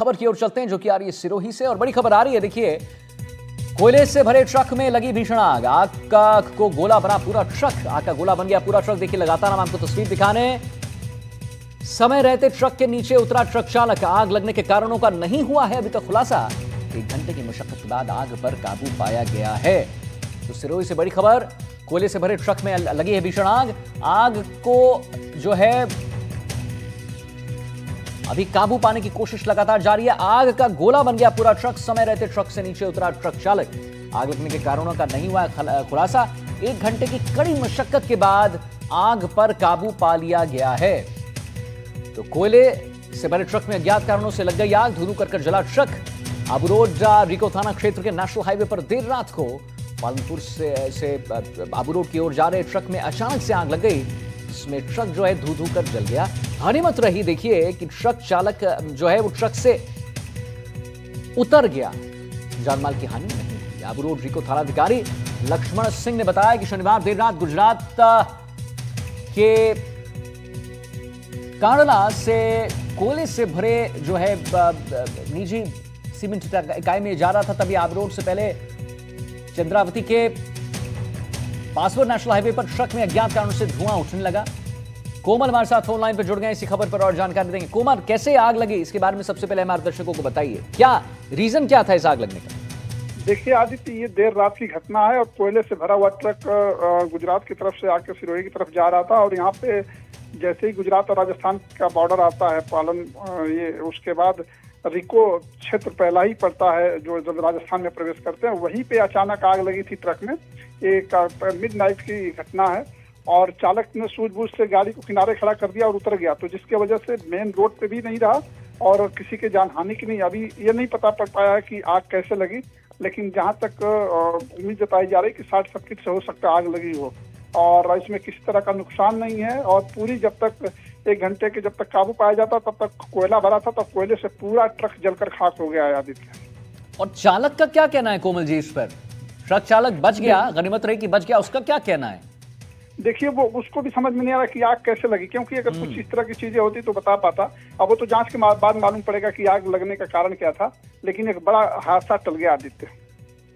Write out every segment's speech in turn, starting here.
खबर की ओर चलते हैं जो कि आ रही है सिरोही से और बड़ी खबर आ रही है। देखिए, कोयले से भरे ट्रक में लगी भीषण आग। आग को गोला बना पूरा ट्रक, आग का गोला बन गया पूरा ट्रक। देखिए, लगातार हम आपको तस्वीर दिखाने समय रहते ट्रक के नीचे उतरा ट्रक चालक। आग लगने के कारणों का नहीं हुआ है अभी तक खुलासा। 1 घंटे की मशक्कत के बाद आग पर काबू पाया गया है। तो सिरोही से बड़ी खबर, कोयले से भरे ट्रक में लगी है भीषण आग। आग को जो है अभी काबू पाने की कोशिश लगातार जारी है। आग का गोला बन गया पूरा ट्रक। समय रहते ट्रक से नीचे उतरा ट्रक चालक। आग लगने के कारणों का नहीं हुआ खुलासा। 1 घंटे की कड़ी मशक्कत के बाद आग पर काबू पा लिया गया है। तो कोयले से भरे ट्रक में अज्ञात कारणों से लग गई आग। धुधु कर जला ट्रक। आबू रोड रिको थाना क्षेत्र के नेशनल हाईवे पर देर रात को पालनपुर से आबू रोड की ओर जा रहे ट्रक में अचानक से आग लग गई, जिसमें ट्रक जो है धू कर जल गया। हानिमत रही देखिए कि ट्रक चालक जो है वो ट्रक से उतर गया, जानमाल की हानि नहीं हुई। आबू रोड रिको थानाधिकारी लक्ष्मण सिंह ने बताया कि शनिवार देर रात गुजरात के कांडला से कोयले से भरे जो है निजी सीमेंट इकाई में जा रहा था, तभी आबू रोड से पहले चंद्रावती के पासवर्ड नेशनल हाईवे पर ट्रक में अज्ञात कारणों से धुआं उठने लगा। कोमल हमारे साथ फोन लाइन पर जुड़ गए, इसी खबर पर और जानकारी देंगे। कोमल, कैसे आग लगी, इसके बारे में सबसे पहले हमारे दर्शकों को बताइए, क्या रीजन क्या था इस आग लगने का? देखिए आदित्य, ये देर रात की घटना है और कोयले से भरा हुआ ट्रक गुजरात की तरफ से आकर सिरोही की तरफ जा रहा था। और यहाँ पे जैसे ही गुजरात और राजस्थान का बॉर्डर आता है ये उसके बाद रिको क्षेत्र पहला ही पड़ता है जो जब राजस्थान में प्रवेश करते हैं, वहीं पे अचानक आग लगी थी ट्रक में। एक मिडनाइट की घटना है और चालक ने सूझबूझ से गाड़ी को किनारे खड़ा कर दिया और उतर गया, तो जिसके वजह से मेन रोड पे भी नहीं रहा और किसी के जानहानि की नहीं। अभी ये नहीं पता पड़ पाया है कि आग कैसे लगी, लेकिन जहां तक उम्मीद जताई जा रही है कि शॉर्ट सर्किट से हो सकता है आग लगी हो और इसमें किसी तरह का नुकसान नहीं है। और पूरी जब तक 1 घंटे के जब तक काबू पाया जाता तब तक कोयला भरा था, तब कोयले से पूरा ट्रक जलकर खाक हो गया है आदित्य। और चालक का क्या कहना है कोमल जी इस पर? ट्रक चालक बच गया, गनीमत रही कि बच गया, उसका क्या कहना है? देखिए, वो उसको भी समझ में नहीं आ रहा कि आग कैसे लगी, क्योंकि अगर कुछ इस तरह की चीजें होती तो बता पाता। अब वो तो जांच के बाद मालूम पड़ेगा कि आग लगने का कारण क्या था, लेकिन एक बड़ा हादसा टल गया आदित्य।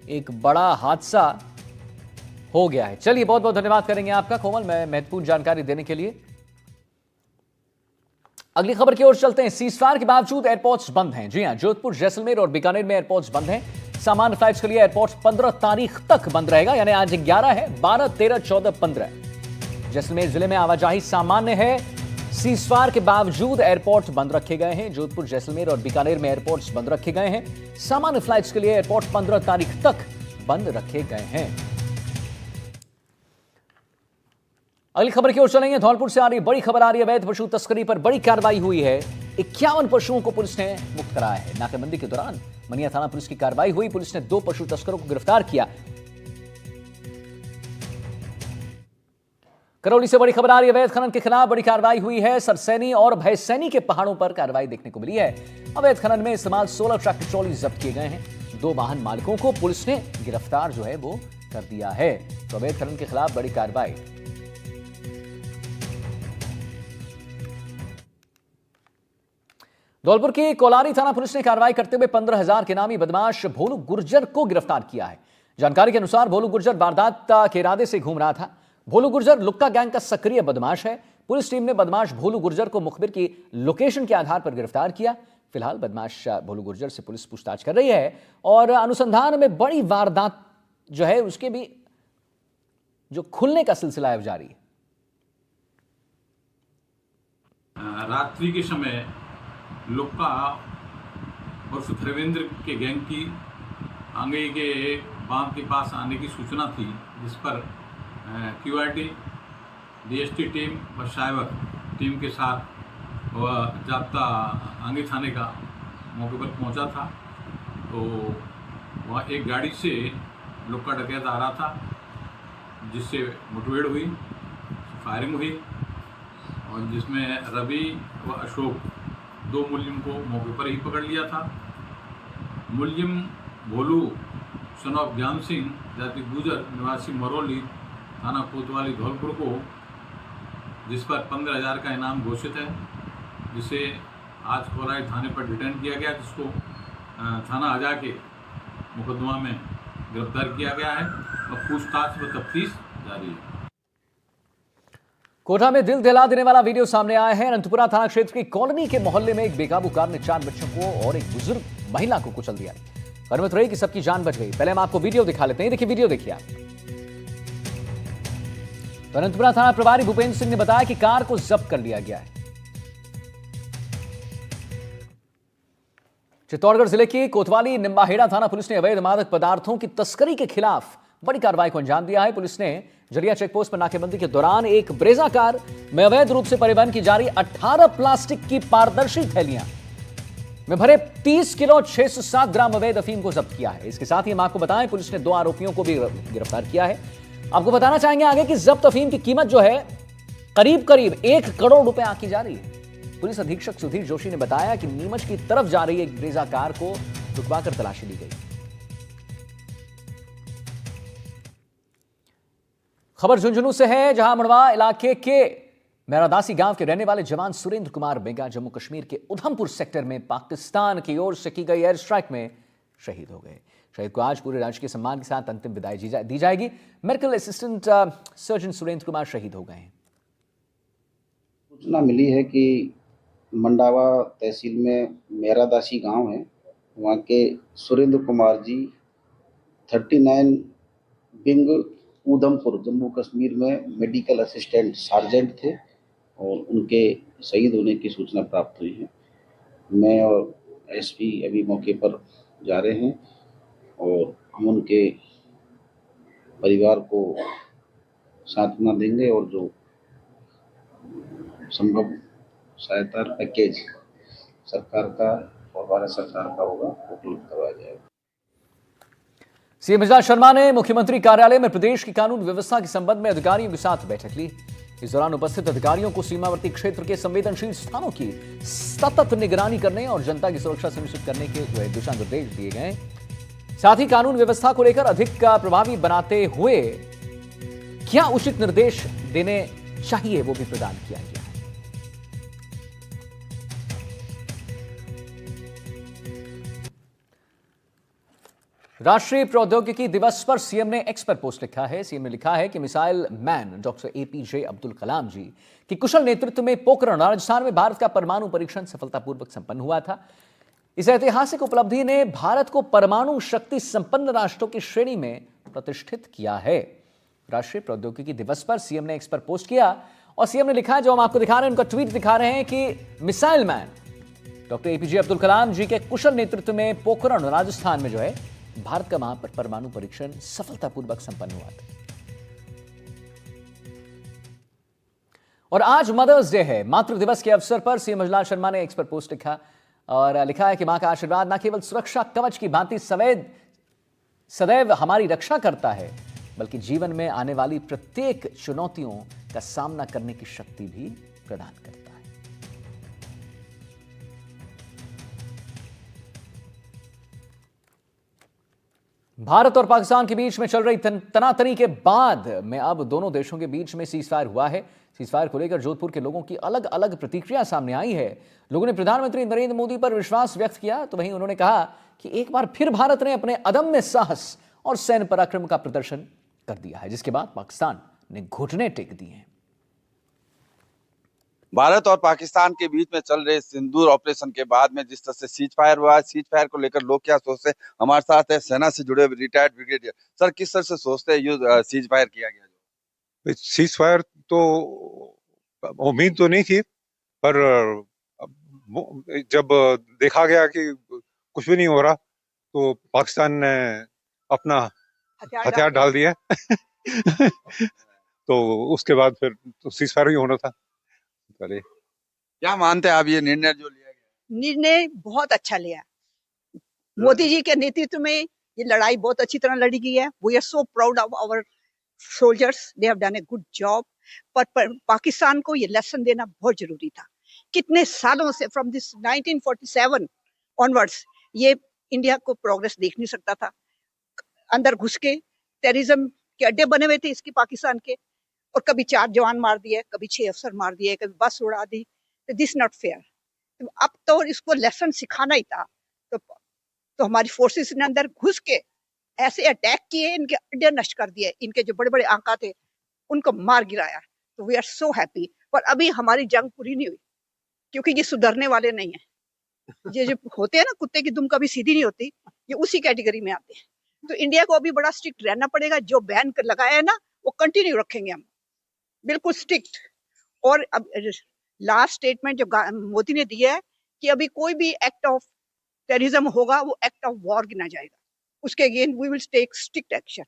एक बड़ा हादसा हो गया है। चलिए, बहुत बहुत धन्यवाद करेंगे आपका कोमल, मैं महत्वपूर्ण जानकारी देने के लिए। अगली खबर की ओर चलते हैं। सीजफायर के बावजूद एयरपोर्ट्स बंद हैं। जी हां, जोधपुर, जैसलमेर और बीकानेर में एयरपोर्ट्स बंद हैं। सामान्य फ्लाइट्स के लिए एयरपोर्ट्स 15 तारीख तक बंद रहेगा, यानी आज 11 है, 12, 13, 14, 15। जैसलमेर जिले में आवाजाही सामान्य है। सीजफायर के बावजूद एयरपोर्ट्स बंद रखे गए हैं। जोधपुर, जैसलमेर और बीकानेर में एयरपोर्ट्स बंद रखे गए हैं। सामान्य फ्लाइट्स के लिए एयरपोर्ट 15 तारीख तक बंद रखे गए हैं। अगली खबर की ओर चलेंगे। धौलपुर से आ रही बड़ी खबर आ रही है। अवैध पशु तस्करी पर बड़ी कार्रवाई हुई है। 51 पशुओं को पुलिस ने मुक्त कराया है। नाकेबंदी के दौरान मनिया थाना पुलिस की कार्रवाई हुई। पुलिस ने 2 पशु तस्करों को गिरफ्तार किया। करौली से बड़ी खबर आ रही है। अवैध खनन के खिलाफ बड़ी कार्रवाई हुई है। सरसैनी और भैसैनी के पहाड़ों पर कार्रवाई देखने को मिली है। अवैध खनन में इस्तेमाल 16 ट्रैक्टर ट्रॉली जब्त किए गए हैं। 2 वाहन मालिकों को पुलिस ने गिरफ्तार जो है वो कर दिया है। तो अवैध खनन के खिलाफ बड़ी कार्रवाई। धौलपुर की कोलारी थाना पुलिस ने कार्रवाई करते हुए 15,000 के नामी बदमाश भोलू गुर्जर को गिरफ्तार किया है। जानकारी के अनुसार भोलू गुर्जर वारदात के इरादे से घूम रहा था। भोलू गुर्जर लुक्का गैंग का सक्रिय बदमाश है। पुलिस टीम ने बदमाश भोलू गुर्जर को मुखबिर की लोकेशन के आधार पर गिरफ्तार किया। फिलहाल बदमाश भोलू गुर्जर से पुलिस पूछताछ कर रही है और अनुसंधान में बड़ी वारदात जो है उसके भी जो खुलने का सिलसिला है जारी है। रात्रि के समय लुक्का और सुथरेंद्र के गैंग की आंगे के बांध के पास आने की सूचना थी, जिस पर क्यूआरटी, डीएसटी टीम और साइबर टीम के साथ वह जाब्ता आंगे थाने का मौके पर पहुंचा था। तो वहाँ एक गाड़ी से लुक्का डकैत आ रहा था, जिससे मुठभेड़ हुई, फायरिंग हुई और जिसमें रवि व अशोक 2 मुलजिम को मौके पर ही पकड़ लिया था। मुलजिम भोलू सन ऑफ ज्ञान सिंह जाति गुजर निवासी मरौली थाना कोतवाली धौलपुर को, जिस पर 15,000 का इनाम घोषित है, जिसे आज कोराई थाने पर डिटेन किया गया, जिसको थाना आजा के मुकदमा में गिरफ्तार किया गया है और पूछताछ व तफ्तीश जारी है। कोटा में दिल दहला देने वाला वीडियो सामने आया है। अनंतपुरा थाना क्षेत्र की कॉलोनी के मोहल्ले में एक बेकाबू कार ने 4 बच्चों को और एक बुजुर्ग महिला को कुचल दिया। गनीमत रही कि सबकी जान बच गई। पहले हम आपको वीडियो दिखा लेते हैं। देखिए वीडियो देखिए आप। तो अनंतपुरा थाना प्रभारी भूपेंद्र सिंह ने बताया कि कार को जब्त कर लिया गया है। चित्तौड़गढ़ जिले की कोतवाली निम्बाहेड़ा थाना पुलिस ने अवैध मादक पदार्थों की तस्करी के खिलाफ बड़ी कार्रवाई को अंजाम दिया है। पुलिस ने जलिया चेकपोस्ट पर नाकेबंदी के दौरान एक ब्रेजा कार में अवैध रूप से परिवहन की जा रही 18 प्लास्टिक की पारदर्शी थैलियां में भरे 30 किलो 607 ग्राम अवैध अफीम को जब्त किया है। इसके साथ ही हम आपको बताएं, पुलिस ने 2 आरोपियों को भी गिरफ्तार किया है। आपको बताना चाहेंगे आगे कि जब्त अफीम की कीमत जो है करीब 1 करोड़ रुपए आंकी जा रही है। पुलिस अधीक्षक सुधीर जोशी ने बताया कि नीमच की तरफ जा रही एक ब्रेजा कार को रुकवाकर तलाशी ली गई। खबर झुंझुनू से है, जहां मड़वा इलाके के मेरादासी गांव के रहने वाले जवान सुरेंद्र कुमार बेगा जम्मू कश्मीर के उधमपुर सेक्टर में पाकिस्तान की ओर से की गई एयर स्ट्राइक में शहीद हो गए। शहीद को आज पूरे राजकीय सम्मान के साथ अंतिम विदाई दी जाएगी। Medical assistant surgeon Surendra Kumar शहीद हो गए हैं। सूचना मिली है कि मंडावा तहसील में मेरादासी गांव है, वहाँ के सुरेंद्र कुमार जी 39 बिंग उधमपुर जम्मू कश्मीर में मेडिकल असिस्टेंट सार्जेंट थे और उनके शहीद होने की सूचना प्राप्त हुई है। मैं और एसपी अभी मौके पर जा रहे हैं और हम उनके परिवार को सांत्वना देंगे और जो संभव सहायता पैकेज सरकार का और भारत सरकार का होगा वो उपलब्ध करवाया जाएगा। सीएम हिमांता शर्मा ने मुख्यमंत्री कार्यालय में प्रदेश की कानून व्यवस्था के संबंध में अधिकारियों के साथ बैठक ली। इस दौरान उपस्थित अधिकारियों को सीमावर्ती क्षेत्र के संवेदनशील स्थानों की सतत निगरानी करने और जनता की सुरक्षा सुनिश्चित करने के दिशा निर्देश दिए गए। साथ ही कानून व्यवस्था को लेकर अधिक प्रभावी बनाते हुए क्या उचित निर्देश देने चाहिए वो भी प्रदान किया गया। राष्ट्रीय प्रौद्योगिकी दिवस पर सीएम ने एक्स पर पोस्ट लिखा है। सीएम ने लिखा है कि missile man doctor APJ Abdul Kalam ji की कुशल नेतृत्व में पोखरण राजस्थान में भारत का परमाणु परीक्षण सफलतापूर्वक संपन्न हुआ था। इस ऐतिहासिक उपलब्धि ने भारत को परमाणु शक्ति संपन्न राष्ट्रों की श्रेणी में प्रतिष्ठित किया है। राष्ट्रीय प्रौद्योगिकी दिवस पर सीएम ने एक्स पर पोस्ट किया और सीएम ने लिखा है, जो हम आपको दिखा रहे हैं, उनका ट्वीट दिखा रहे हैं कि missile man doctor APJ Abdul Kalam ji के कुशल नेतृत्व में पोखरण राजस्थान में जो है भारत का वहां पर परमाणु परीक्षण सफलतापूर्वक संपन्न हुआ था। और आज मदर्स डे है। मातृ दिवस के अवसर पर सीएम हिमांता शर्मा ने एक्स पर पोस्ट लिखा और लिखा है कि मां का आशीर्वाद न केवल सुरक्षा कवच की भांति सदैव हमारी रक्षा करता है, बल्कि जीवन में आने वाली प्रत्येक चुनौतियों का सामना करने की शक्ति भी प्रदान करता है। भारत और पाकिस्तान के बीच में चल रही तनातनी के बाद में अब दोनों देशों के बीच में सीजफायर हुआ है। सीजफायर को लेकर जोधपुर के लोगों की अलग अलग प्रतिक्रिया सामने आई है। लोगों ने प्रधानमंत्री नरेंद्र मोदी पर विश्वास व्यक्त किया, तो वहीं उन्होंने कहा कि एक बार फिर भारत ने अपने अदम्य साहस और सैन्य पराक्रम का प्रदर्शन कर दिया है, जिसके बाद पाकिस्तान ने घुटने टेक दिए हैं। भारत और पाकिस्तान के बीच में चल रहे सिंदूर ऑपरेशन के बाद में जिस तरह से सीज फायर हुआ है, सीज फायर को लेकर लोग क्या सोचते हैं? हमारे साथ है सेना से जुड़े रिटायर्ड ब्रिगेडियर सर, किस तरह से सोचते हैं ये सीज फायर किया गया? सीज फायर तो उम्मीद तो नहीं थी, पर जब देखा गया कि कुछ भी नहीं हो रहा तो पाकिस्तान ने अपना हथियार डाल दिया तो उसके बाद फिर तो सीज फायर ही होना था। क्या मानते हैं आप ये निर्णय जो लिया गया? निर्णय बहुत अच्छा लिया। मोदी जी के नेतृत्व में ये लड़ाई बहुत अच्छी तरह लड़ी गई है। We are so proud of our soldiers, they have done a good job. पर पाकिस्तान को ये लेसन देना बहुत जरूरी था। कितने सालों से फ्रॉम दिस 1947 ऑनवर्ड्स ये इंडिया को प्रोग्रेस देख नहीं सकता था। अंदर घुस के टेररिज्म के अड्डे बने हुए थे इसके पाकिस्तान के, और कभी 4 जवान मार दिए, कभी 6 अफसर मार दिए, कभी बस उड़ा दी। This not fair. तो अब तो इसको लेसन सिखाना ही था। तो हमारी फोर्सेस ने अंदर घुस के ऐसे अटैक किए, इनके अड्डे नष्ट कर दिए, इनके जो बड़े बड़े आंका थे उनको मार गिराया। तो वी आर सो हैप्पी। पर अभी हमारी जंग पूरी नहीं हुई, क्योंकि ये सुधरने वाले नहीं है। ये जो होते हैं ना, कुत्ते की दुम कभी सीधी नहीं होती, ये उसी कैटेगरी में आते हैं। तो इंडिया को अभी बड़ा स्ट्रिक्ट रहना पड़ेगा। जो बैन लगाया है ना, वो कंटिन्यू रखेंगे हम, बिल्कुल स्ट्रिक्ट। और अब लास्ट स्टेटमेंट जो मोदी ने दिया है कि अभी कोई भी एक्ट ऑफ टेररिज्म होगा वो एक्ट ऑफ वॉर गिना जाएगा, उसके against we will take strict action.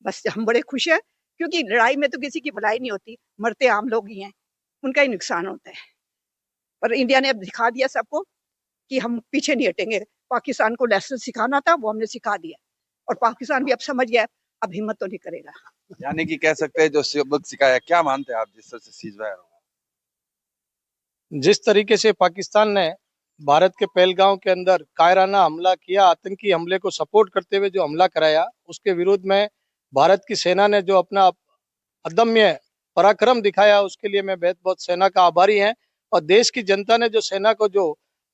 बस हम बड़े खुश हैं, क्योंकि लड़ाई में तो किसी की भलाई नहीं होती, मरते आम लोग ही हैं, उनका ही नुकसान होता है। पर इंडिया ने अब दिखा दिया सबको कि हम पीछे नहीं हटेंगे। पाकिस्तान को लेसन सिखाना था, वो हमने सिखा दिया, और पाकिस्तान भी अब समझ गया, अब हिम्मत तो नहीं करेगा। यानी कि कह सकते हैं जो सबक सिखाया, क्या मानते हैं आप जिस तरह से सीज फायर हुआ? जिस तरीके से पाकिस्तान ने भारत के पहलगांव के अंदर कायराना हमला किया, आतंकी हमले को सपोर्ट करते हुए जो हमला कराया, उसके विरोध में भारत की सेना ने जो अपना अदम्य पराक्रम दिखाया, उसके लिए मैं बहुत सेना का आभारी हैं। और देश की जनता ने जो सेना को जो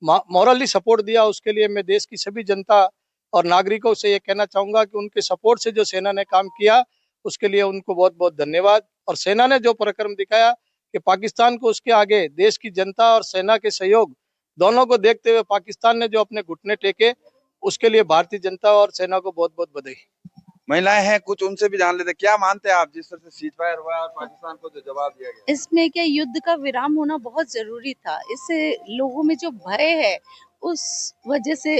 मॉरली सपोर्ट दिया, उसके लिए मैं देश की सभी जनता और नागरिकों से ये कहना चाहूंगा कि उनके सपोर्ट से जो सेना ने काम किया, उसके लिए उनको बहुत बहुत धन्यवाद। और सेना ने जो पराक्रम दिखाया कि पाकिस्तान को उसके आगे देश की जनता और सेना के सहयोग दोनों को देखते हुए पाकिस्तान ने जो अपने घुटने टेके, उसके लिए भारतीय जनता और सेना को बहुत बहुत बधाई। महिलाएं हैं कुछ, उनसे भी जान लेते हैं। क्या मानते हैं आप जिस तरह से सीज फायर हुआ और पाकिस्तान को जो जवाब दिया गया? इसमें क्या युद्ध का विराम होना बहुत जरूरी था। इससे लोगों में जो भय है, उस वजह से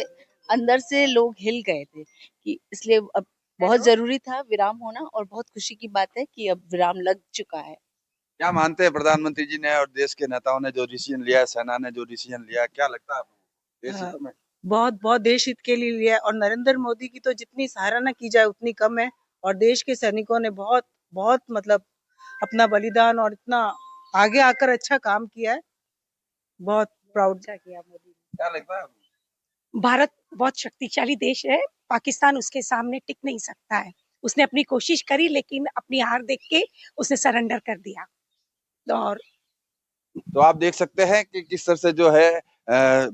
अंदर से लोग हिल गए थे, कि इसलिए अब बहुत जरूरी था विराम होना, और बहुत खुशी की बात है कि अब विराम लग चुका है। क्या मानते हैं प्रधानमंत्री जी ने और देश के नेताओं ने जो डिसीजन लिया है, सेना ने जो डिसीजन लिया है, क्या लगता है आपको देश हित में? बहुत बहुत देश हित के लिए लिया है, और नरेंद्र मोदी की तो जितनी सराहना की जाए उतनी कम है। और देश के सैनिकों ने बहुत बहुत मतलब अपना बलिदान और इतना आगे आकर अच्छा काम किया है। बहुत प्राउड किया मोदी ने। क्या लगता है आपको? भारत बहुत शक्तिशाली देश है, पाकिस्तान उसके सामने टिक नहीं सकता है। उसने अपनी कोशिश करी, लेकिन अपनी हार देख के उसने सरेंडर कर दिया। और तो आप देख सकते हैं कि किस तरह से जो है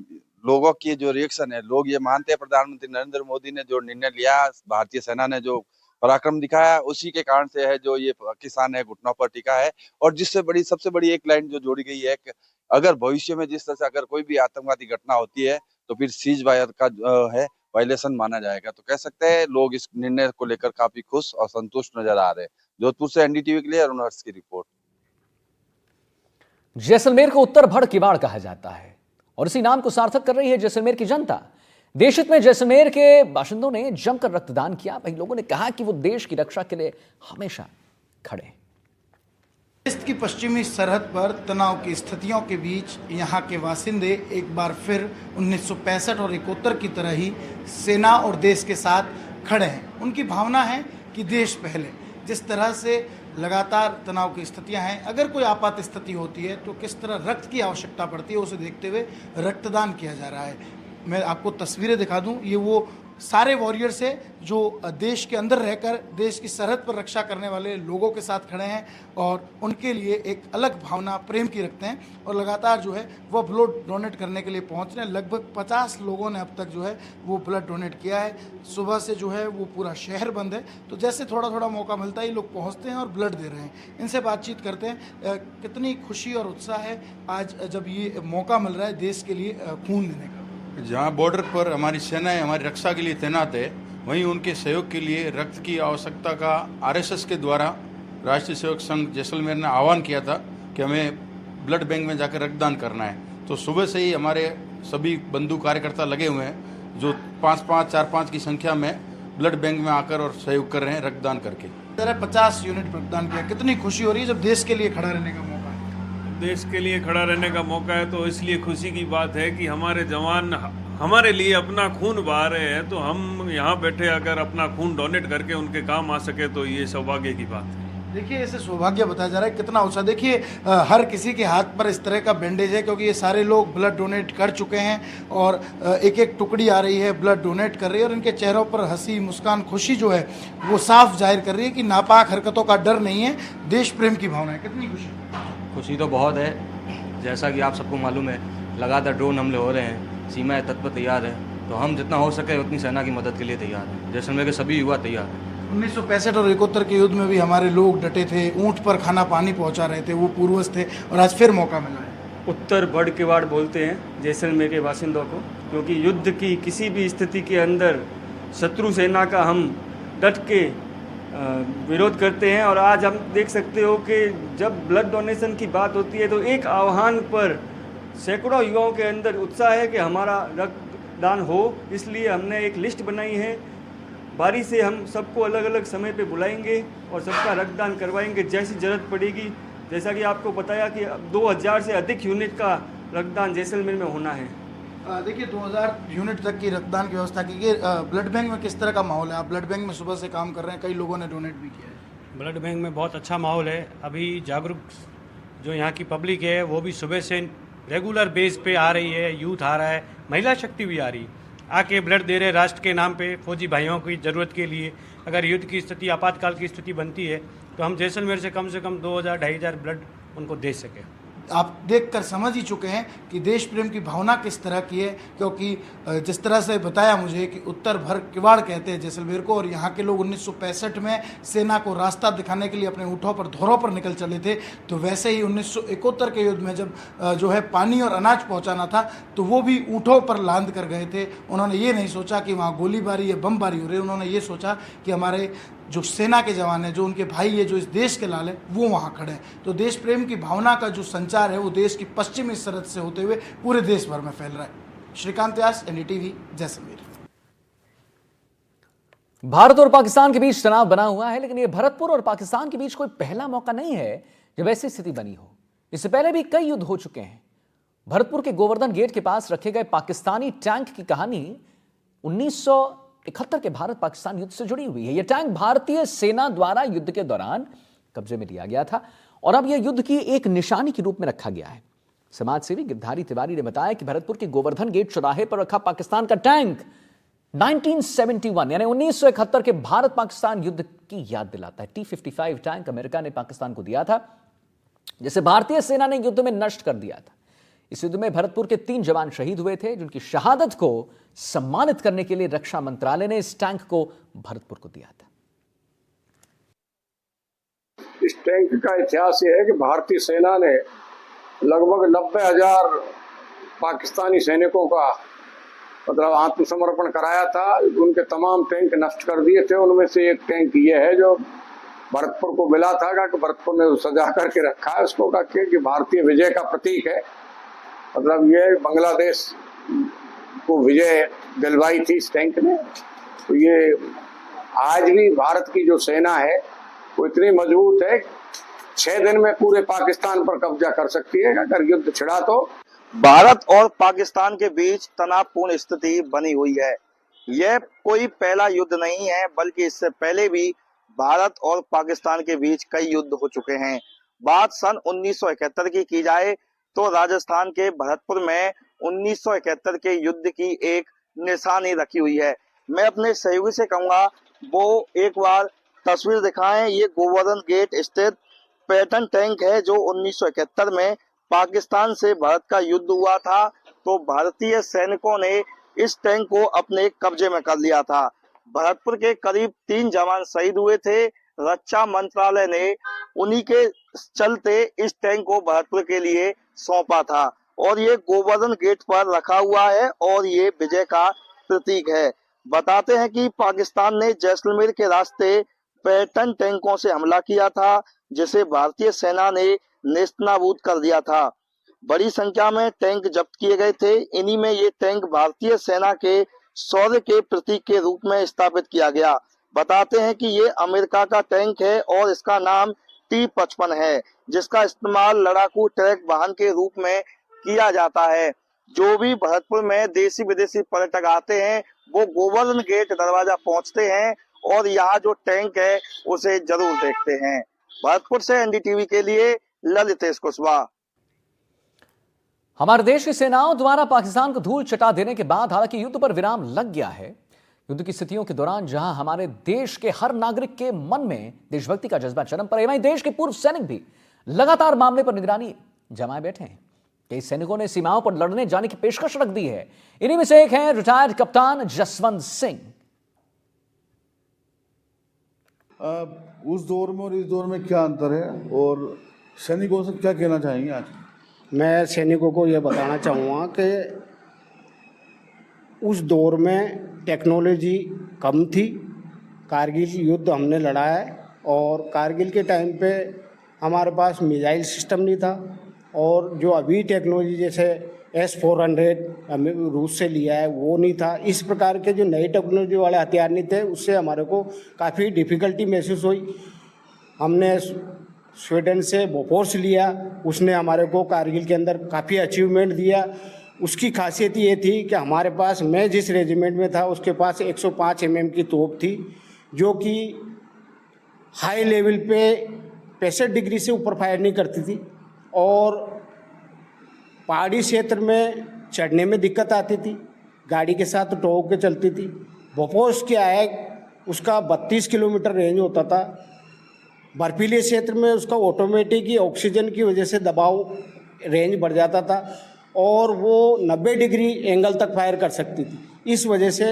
लोगों की जो रिएक्शन है, लोग ये मानते हैं प्रधानमंत्री नरेंद्र मोदी ने जो निर्णय लिया, भारतीय सेना ने जो पराक्रम दिखाया, उसी के कारण से है जो ये पाकिस्तान है घुटनों पर टिका है। और जिससे बड़ी सबसे बड़ी एक लाइन जो जोड़ी गई है कि अगर भविष्य में जिस तरह से अगर कोई भी आतंकवादी घटना होती है तो फिर सीज फायर का जो है वायलेशन माना जाएगा। तो कह सकते हैं लोग इस निर्णय को लेकर काफी खुश और संतुष्ट नजर आ रहे हैं। जोधपुर से एनडीटीवी के लिए अरुण हर्ष की रिपोर्ट। जैसलमेर को उत्तर भड़ किवाड़ कहा जाता है और इसी नाम को सार्थक कर रही है जैसलमेर की जनता। देश हित में जैसलमेर के बाशिंदों ने जमकर रक्तदान किया। वहीं लोगों ने कहा कि वो देश की रक्षा के लिए हमेशा खड़े हैं। देश की पश्चिमी सरहद पर तनाव की स्थितियों के बीच यहाँ के बासिंदे एक बार फिर 1965 और 71 की तरह ही सेना और देश के साथ खड़े हैं। उनकी भावना है कि देश पहले। जिस तरह से लगातार तनाव की स्थितियां हैं, अगर कोई आपात स्थिति होती है तो किस तरह रक्त की आवश्यकता पड़ती है, उसे देखते हुए रक्तदान किया जा रहा है। मैं आपको तस्वीरें दिखा दूं, ये वो सारे वॉरियर्स हैं जो देश के अंदर रहकर देश की सरहद पर रक्षा करने वाले लोगों के साथ खड़े हैं और उनके लिए एक अलग भावना प्रेम की रखते हैं और लगातार जो है वो ब्लड डोनेट करने के लिए पहुंच रहे हैं। लगभग 50 लोगों ने अब तक जो है वो ब्लड डोनेट किया है। सुबह से जो है वो पूरा शहर बंद है, तो जैसे थोड़ा थोड़ा मौका मिलता है लोग पहुँचते हैं और ब्लड दे रहे हैं। इनसे बातचीत करते हैं, कितनी खुशी और उत्साह है आज जब ये मौका मिल रहा है देश के लिए खून देने का। जहाँ बॉर्डर पर हमारी सेनाएं हमारी रक्षा के लिए तैनात है, वहीं उनके सहयोग के लिए रक्त की आवश्यकता का आरएसएस के द्वारा राष्ट्रीय सेवक संघ जैसलमेर ने आह्वान किया था कि हमें ब्लड बैंक में जाकर रक्तदान करना है। तो सुबह से ही हमारे सभी बंधु कार्यकर्ता लगे हुए हैं जो 5-5, 4-5 की संख्या में ब्लड बैंक में आकर और सहयोग कर रहे हैं रक्तदान करके। 50 यूनिट रक्तदान किया, कितनी खुशी हो रही है जब देश के लिए खड़ा रहने का मौका है। देश के लिए खड़ा रहने का मौका है तो इसलिए खुशी की बात है कि हमारे जवान हमारे लिए अपना खून बहा रहे हैं, तो हम यहाँ बैठे अगर अपना खून डोनेट करके उनके काम आ सके तो ये सौभाग्य की बात है। देखिए इसे सौभाग्य बताया जा रहा है, कितना उत्साह। देखिए हर किसी के हाथ पर इस तरह का बैंडेज है क्योंकि ये सारे लोग ब्लड डोनेट कर चुके हैं और एक एक टुकड़ी आ रही है ब्लड डोनेट कर रही है और इनके चेहरों पर हंसी मुस्कान खुशी जो है वो साफ जाहिर कर रही है कि नापाक हरकतों का डर नहीं है, देश प्रेम की भावना है। कितनी खुशी? खुशी तो बहुत है। जैसा कि आप सबको मालूम है लगातार ड्रोन हमले हो रहे हैं, सीमाएं तत्पर तैयार है, तो हम जितना हो सके उतनी सेना की मदद के लिए तैयार हैं। जैसलमेर के सभी युवा तैयार हैं। 1965 और 71 के युद्ध में भी हमारे लोग डटे थे, ऊंट पर खाना पानी पहुंचा रहे थे, वो पूर्वज थे और आज फिर मौका मिला है। उत्तर बढ़ किवाड़ बोलते हैं जैसलमेर के बासिंदों को, क्योंकि युद्ध की किसी भी स्थिति के अंदर शत्रु सेना का हम डट के विरोध करते हैं। और आज हम देख सकते हो कि जब ब्लड डोनेशन की बात होती है तो एक आह्वान पर सैकड़ों युवाओं के अंदर उत्साह है कि हमारा रक्तदान हो। इसलिए हमने एक लिस्ट बनाई है, बारी से हम सबको अलग अलग समय पे बुलाएंगे और सबका रक्तदान करवाएंगे जैसी ज़रूरत पड़ेगी। जैसा कि आपको बताया कि 2000 से अधिक यूनिट का रक्तदान जैसलमेर में होना है। देखिए 2000 यूनिट तक की रक्तदान की व्यवस्था की गई। ब्लड बैंक में किस तरह का माहौल है? आप ब्लड बैंक में सुबह से काम कर रहे हैं, कई लोगों ने डोनेट भी किया है। ब्लड बैंक में बहुत अच्छा माहौल है। अभी जागरूक जो यहाँ की पब्लिक है वो भी सुबह से रेगुलर बेस पे आ रही है, यूथ आ रहा है, महिला शक्ति भी आ रही, आके ब्लड दे रहे राष्ट्र के नाम पे, फौजी भाइयों की ज़रूरत के लिए। अगर युद्ध की स्थिति, आपातकाल की स्थिति बनती है तो हम जैसलमेर से कम 2000-2500 ब्लड उनको दे सकें। आप देखकर समझ ही चुके हैं कि देश प्रेम की भावना किस तरह की है, क्योंकि जिस तरह से बताया मुझे कि उत्तर भर किवाड़ कहते हैं जैसलमेर को, और यहाँ के लोग 1965 में सेना को रास्ता दिखाने के लिए अपने ऊँटों पर धौरों पर निकल चले थे, तो वैसे ही 1971 के युद्ध में जब जो है पानी और अनाज पहुँचाना था तो वो भी ऊँटों पर लांद कर गए थे। उन्होंने ये नहीं सोचा कि वहाँ गोलीबारी या बमबारी हो रही, उन्होंने ये सोचा कि हमारे जो सेना के जवान हैं, जो उनके भाई है, जो इस देश के लाल हैं, वो वहाँ खड़े हैं। तो देश प्रेम की भावना का जो संचार है वो देश की पश्चिमी सरहद से होते हुए पूरे देश भर में फैल रहा है। श्रीकांत व्यास, एनडीटीवी, जैसलमेर। भारत और पाकिस्तान के बीच तनाव बना हुआ है, लेकिन ये भरतपुर और पाकिस्तान के बीच कोई पहला मौका नहीं है जब ऐसी स्थिति बनी हो। इससे पहले भी कई युद्ध हो चुके हैं। भरतपुर के गोवर्धन गेट के पास रखे गए पाकिस्तानी टैंक की कहानी 1971 के भारत पाकिस्तान युद्ध से जुड़ी हुई है। यह टैंक भारतीय सेना द्वारा युद्ध के दौरान कब्जे में लिया गया था और अब यह युद्ध की एक निशानी के रूप में रखा गया है। समाज सेवी गिरधारी तिवारी ने बताया कि भरतपुर के गोवर्धन गेट चौराहे पर रखा पाकिस्तान का टैंक 1971 यानी 1971 के भारत पाकिस्तान युद्ध की याद दिलाता है। T-55 टैंक अमेरिका ने पाकिस्तान को दिया था, जिसे भारतीय सेना ने युद्ध में नष्ट कर दिया था। इस युद्ध में भरतपुर के 3 जवान शहीद हुए थे, जिनकी शहादत को सम्मानित करने के लिए रक्षा मंत्रालय ने इस टैंक को भरतपुर को दिया था। इस टैंक का इतिहास यह है कि भारतीय सेना ने लगभग 90,000 पाकिस्तानी सैनिकों का मतलब आत्मसमर्पण कराया था। उनके तमाम टैंक नष्ट कर दिए थे। उनमें से एक टैंक ये है जो भरतपुर को मिला था, कि भरतपुर ने सजा करके रखा है उसको, कि भारतीय विजय का प्रतीक है। मतलब ये बांग्लादेश को विजय दिलवाई थी इस टैंक ने। तो ये आज भी भारत की जो सेना है वो इतनी मजबूत है, 6 दिन में पूरे पाकिस्तान पर कब्जा कर सकती है अगर युद्ध छिड़ा तो। भारत और पाकिस्तान के बीच तनावपूर्ण स्थिति बनी हुई है। यह कोई पहला युद्ध नहीं है, बल्कि इससे पहले भी भारत और पाकिस्तान के बीच कई युद्ध हो चुके हैं। बात सन 1971 की जाए तो राजस्थान के भरतपुर में 1971 के युद्ध की एक निशानी रखी हुई है। मैं अपने सहयोगी से कहूंगा वो एक बार तस्वीर दिखाएं। ये गोवर्धन गेट स्थित पैटर्न टैंक है जो 1971 में पाकिस्तान से भारत का युद्ध हुआ था, तो भारतीय सैनिकों ने इस टैंक को अपने कब्जे में कर लिया था। भरतपुर के करीब 3 जवान शहीद हुए थे। रक्षा मंत्रालय ने उन्हीं के चलते इस टैंक को भरतपुर के लिए सौंपा था और ये गोवर्धन गेट पर रखा हुआ है और ये विजय का प्रतीक है। बताते हैं कि पाकिस्तान ने जैसलमेर के रास्ते पैटर्न टैंकों से हमला किया था, जिसे भारतीय सेना ने नेस्तनाबूद कर दिया था। बड़ी संख्या में टैंक जब्त किए गए थे। इन्हीं में ये टैंक भारतीय सेना के शौर्य के प्रतीक के रूप में स्थापित किया गया। बताते हैं कि ये अमेरिका का टैंक है और इसका नाम T-55 है, जिसका इस्तेमाल लड़ाकू ट्रैक वाहन के रूप में किया जाता है। जो भी भरतपुर में देशी विदेशी पर्यटक आते हैं वो गोवर्धन गेट दरवाजा पहुंचते हैं और यहाँ जो टैंक है उसे जरूर देखते हैं। भरतपुर से एनडीटीवी के लिए ललितेश कुशवाहा। हमारे देश की सेनाओं द्वारा पाकिस्तान को धूल चटा देने के बाद हालांकि युद्ध पर विराम लग गया है। युद्ध की स्थितियों के दौरान जहां हमारे देश के हर नागरिक के मन में देशभक्ति का जज्बा चरम पर है, वहीं देश के पूर्व सैनिक भी लगातार मामले पर निगरानी जमाए बैठे हैं। कई सैनिकों ने सीमाओं पर लड़ने जाने की पेशकश रख दी है। इन्हीं में से एक हैं रिटायर्ड कप्तान जसवंत सिंह। उस दौर में और इस दौर में क्या अंतर है और सैनिकों से क्या कहना चाहेंगे आज? मैं सैनिकों को यह बताना चाहूँगा कि उस दौर में टेक्नोलॉजी कम थी। कारगिल युद्ध हमने लड़ा है और कारगिल के टाइम पे हमारे पास मिसाइल सिस्टम नहीं था, और जो अभी टेक्नोलॉजी जैसे S-400 रूस से लिया है वो नहीं था। इस प्रकार के जो नई टेक्नोलॉजी वाले हथियार नहीं थे, उससे हमारे को काफ़ी डिफ़िकल्टी महसूस हुई। हमने स्वीडन से बोफोर्स लिया, उसने हमारे को कारगिल के अंदर काफ़ी अचीवमेंट दिया। उसकी खासियत ये थी कि हमारे पास, मैं जिस रेजिमेंट में था उसके पास 105 mm की तोप थी, जो कि हाई लेवल पे 65 डिग्री से ऊपर फायर नहीं करती थी, और पहाड़ी क्षेत्र में चढ़ने में दिक्कत आती थी, गाड़ी के साथ टो के चलती थी। बोफोर्स क्या है, उसका 32 किलोमीटर रेंज होता था। बर्फीले क्षेत्र में उसका ऑटोमेटिक ही ऑक्सीजन की वजह से दबाव रेंज बढ़ जाता था, और वो 90 डिग्री एंगल तक फायर कर सकती थी। इस वजह से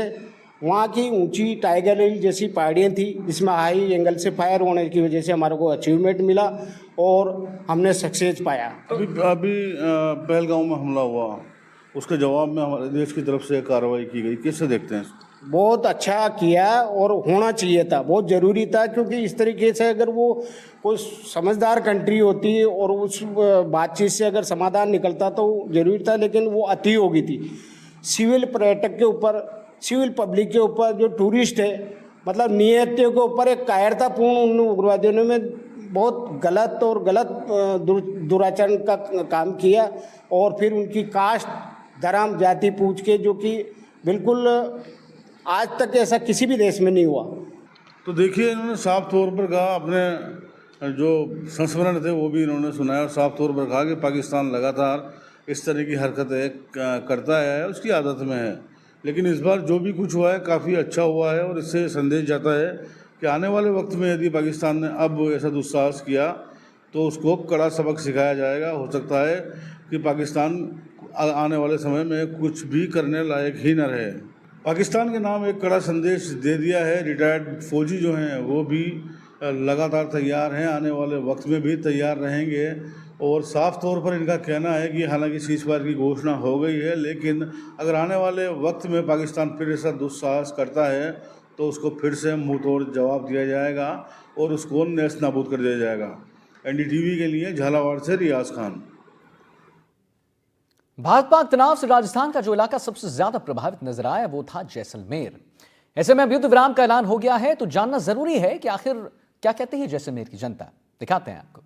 वहाँ की ऊंची टाइगर हिल जैसी पहाड़ियाँ थी, जिसमें हाई एंगल से फायर होने की वजह से हमारे को अचीवमेंट मिला और हमने सक्सेस पाया। अभी पहलगांव में हमला हुआ, उसके जवाब में हमारे देश की तरफ से कार्रवाई की गई, कैसे देखते हैं? बहुत अच्छा किया और होना चाहिए था, बहुत ज़रूरी था, क्योंकि इस तरीके से अगर वो कोई समझदार कंट्री होती और उस बातचीत से अगर समाधान निकलता तो ज़रूरी था, लेकिन वो अति हो गई थी। सिविल पर्यटक के ऊपर, सिविल पब्लिक के ऊपर, जो टूरिस्ट है, मतलब नियतियों के ऊपर एक कायरतापूर्ण उन उग्रवादियों ने बहुत गलत और गलत दुराचरण का काम किया, और फिर उनकी कास्ट, धर्म, जाति पूछ के, जो कि बिल्कुल आज तक ऐसा किसी भी देश में नहीं हुआ। तो देखिए, इन्होंने साफ तौर पर कहा, अपने जो संस्मरण थे वो भी इन्होंने सुनाया और साफ तौर पर कहा कि पाकिस्तान लगातार इस तरह की हरकतें करता है, उसकी आदत में है। लेकिन इस बार जो भी कुछ हुआ है काफ़ी अच्छा हुआ है, और इससे संदेश जाता है कि आने वाले वक्त में यदि पाकिस्तान ने अब ऐसा दुस्साहस किया तो उसको कड़ा सबक सिखाया जाएगा। हो सकता है कि पाकिस्तान आने वाले समय में कुछ भी करने लायक ही न रहे। पाकिस्तान के नाम एक कड़ा संदेश दे दिया है। रिटायर्ड फौजी जो हैं वो भी लगातार तैयार हैं, आने वाले वक्त में भी तैयार रहेंगे, और साफ तौर पर इनका कहना है कि हालांकि सीज फायर की घोषणा हो गई है, लेकिन अगर आने वाले वक्त में पाकिस्तान फिर ऐसा दुस्साहस करता है तो उसको फिर से मुंह तोड़ जवाब दिया जाएगा और उसको नेस्त नाबूद कर दिया जाएगा। NDTV के लिए झालावाड़ से रियाज खान। भारत पाक तनाव से राजस्थान का जो इलाका सबसे ज्यादा प्रभावित नजर आया वो था जैसलमेर। ऐसे में अब युद्ध विराम का ऐलान हो गया है, तो जानना जरूरी है कि आखिर क्या कहती है जैसलमेर की जनता। दिखाते हैं आपको।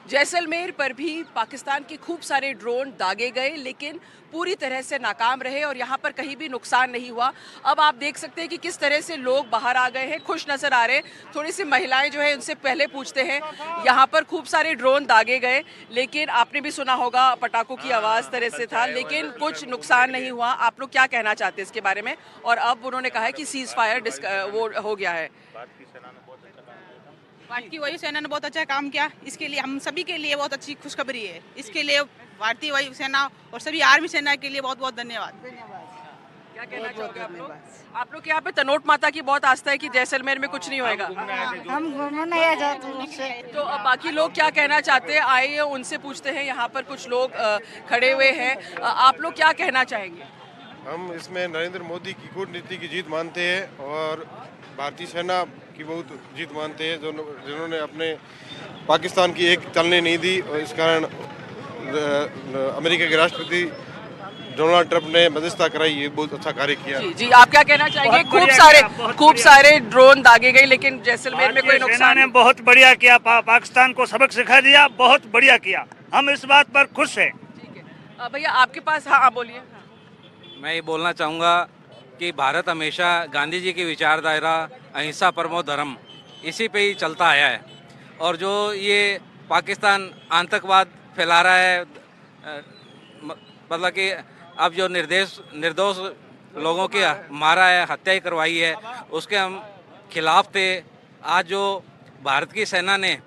जैसलमेर पर भी पाकिस्तान के खूब सारे ड्रोन दागे गए, लेकिन पूरी तरह से नाकाम रहे और यहाँ पर कहीं भी नुकसान नहीं हुआ। अब आप देख सकते हैं कि किस तरह से लोग बाहर आ गए हैं, खुश नजर आ रहे हैं। थोड़ी सी महिलाएं जो है उनसे पहले पूछते हैं। यहाँ पर खूब सारे ड्रोन दागे गए, लेकिन आपने भी सुना होगा पटाखों की आवाज़ तरह से था, लेकिन कुछ नुकसान नहीं हुआ। आप लोग क्या कहना चाहते हैं इसके बारे में? और अब उन्होंने कहा है कि सीज फायर वो हो गया है। भारतीय वायु सेना ने बहुत अच्छा काम किया, इसके लिए हम सभी के लिए बहुत अच्छी खुशखबरी है। इसके लिए भारतीय वायु सेना और सभी आर्मी सेना के लिए बहुत बहुत धन्यवाद। क्या कहना चाहोगे आप लोग? आप लोग यहाँ पे तनोट माता की बहुत आस्था है कि जैसलमेर में कुछ नहीं होएगा। हम घूमने आ जाते हैं। तो अब बाकी लोग क्या कहना चाहते हैं, आइए उनसे पूछते हैं। यहाँ पर कुछ लोग खड़े हुए हैं, आप लोग क्या कहना चाहेंगे? हम इसमें नरेंद्र मोदी की कूटनीति की जीत मानते हैं और भारतीय सेना की बहुत जीत मानते हैं, जिन्होंने अपने पाकिस्तान की एक चलने नहीं दी, और इस कारण अमेरिका के राष्ट्रपति डोनाल्ड ट्रंप ने मध्यस्थता कराई, ये बहुत अच्छा कार्य किया। जी, आप क्या कहना चाहेंगे? खूब सारे ड्रोन दागे गए, लेकिन जैसलमेर में कोई नुकसान ने बहुत बढ़िया किया, पाकिस्तान को सबक सिखा दिया, बहुत बढ़िया किया। हम इस बात पर खुश हैं। ठीक है भैया, आपके पास? हाँ बोलिए। मैं ये बोलना चाहूँगा कि भारत हमेशा गांधी जी की विचारधारा अहिंसा परमो धर्म, इसी पे ही चलता आया है। और जो ये पाकिस्तान आतंकवाद फैला रहा है, मतलब कि अब जो निर्दोष लोगों की मारा है, हत्या करवाई है, उसके हम खिलाफ थे। आज जो भारत की सेना ने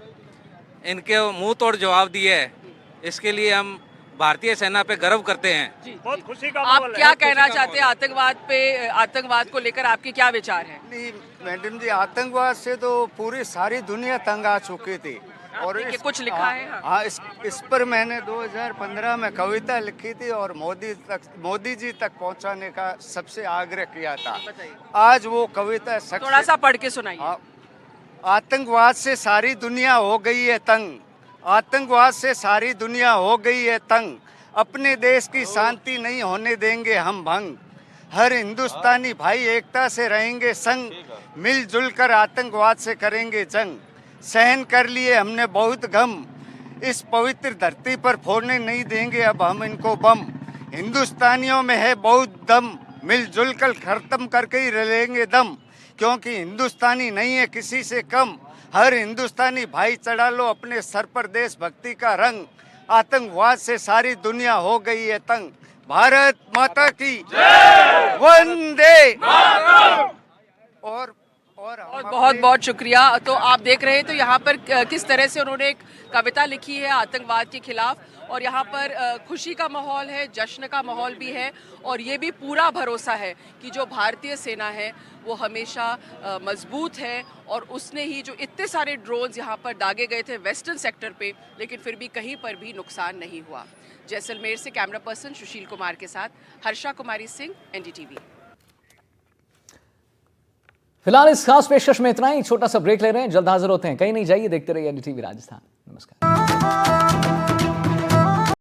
इनके मुंह तोड़ जवाब दिए है, इसके लिए हम भारतीय सेना पे गर्व करते हैं। बहुत खुशी का आप माहौल है, क्या बहुत खुशी कहना का चाहते हैं माहौल आतंकवाद को लेकर आपके क्या विचार हैं? नहीं मैडम जी, आतंकवाद से तो पूरी सारी दुनिया तंग आ चुकी थी और कुछ लिखा है? हाँ, इस पर मैंने 2015 में कविता लिखी थी और मोदी जी तक पहुंचाने का सबसे आग्रह किया था। आज वो कविता थोड़ा सा पढ़ के सुनाइए। आतंकवाद से सारी दुनिया हो गई है तंग, आतंकवाद से सारी दुनिया हो गई है तंग, अपने देश की शांति नहीं होने देंगे हम भंग, हर हिंदुस्तानी भाई एकता से रहेंगे संग, मिलजुल कर आतंकवाद से करेंगे जंग, सहन कर लिए हमने बहुत गम, इस पवित्र धरती पर फोड़ने नहीं देंगे अब हम इनको बम, हिंदुस्तानियों में है बहुत दम, मिलजुल कर खत्म करके ही रहेंगे दम, क्योंकि हिंदुस्तानी नहीं है किसी से कम, हर हिंदुस्तानी भाई चढ़ा लो अपने सर पर देशभक्ति का रंग, आतंकवाद से सारी दुनिया हो गई है तंग, भारत माता की वंदे और बहुत बहुत शुक्रिया। तो आप देख रहे हैं तो यहाँ पर किस तरह से उन्होंने एक कविता लिखी है आतंकवाद के खिलाफ और यहाँ पर खुशी का माहौल है, जश्न का माहौल भी है और ये भी पूरा भरोसा है कि जो भारतीय सेना है वो हमेशा मजबूत है और उसने ही जो इतने सारे ड्रोन्स यहाँ पर दागे गए थे वेस्टर्न सेक्टर पे, लेकिन फिर भी कहीं पर भी नुकसान नहीं हुआ। जैसलमेर से कैमरा पर्सन सुशील कुमार के साथ हर्षा कुमारी सिंह, NDTV। फिलहाल इस खास पेशकश में इतना ही, छोटा सा ब्रेक ले रहे हैं, जल्द हाजिर होते हैं। कहीं नहीं जाइए, देखते रहिए NDTV राजस्थान। नमस्कार।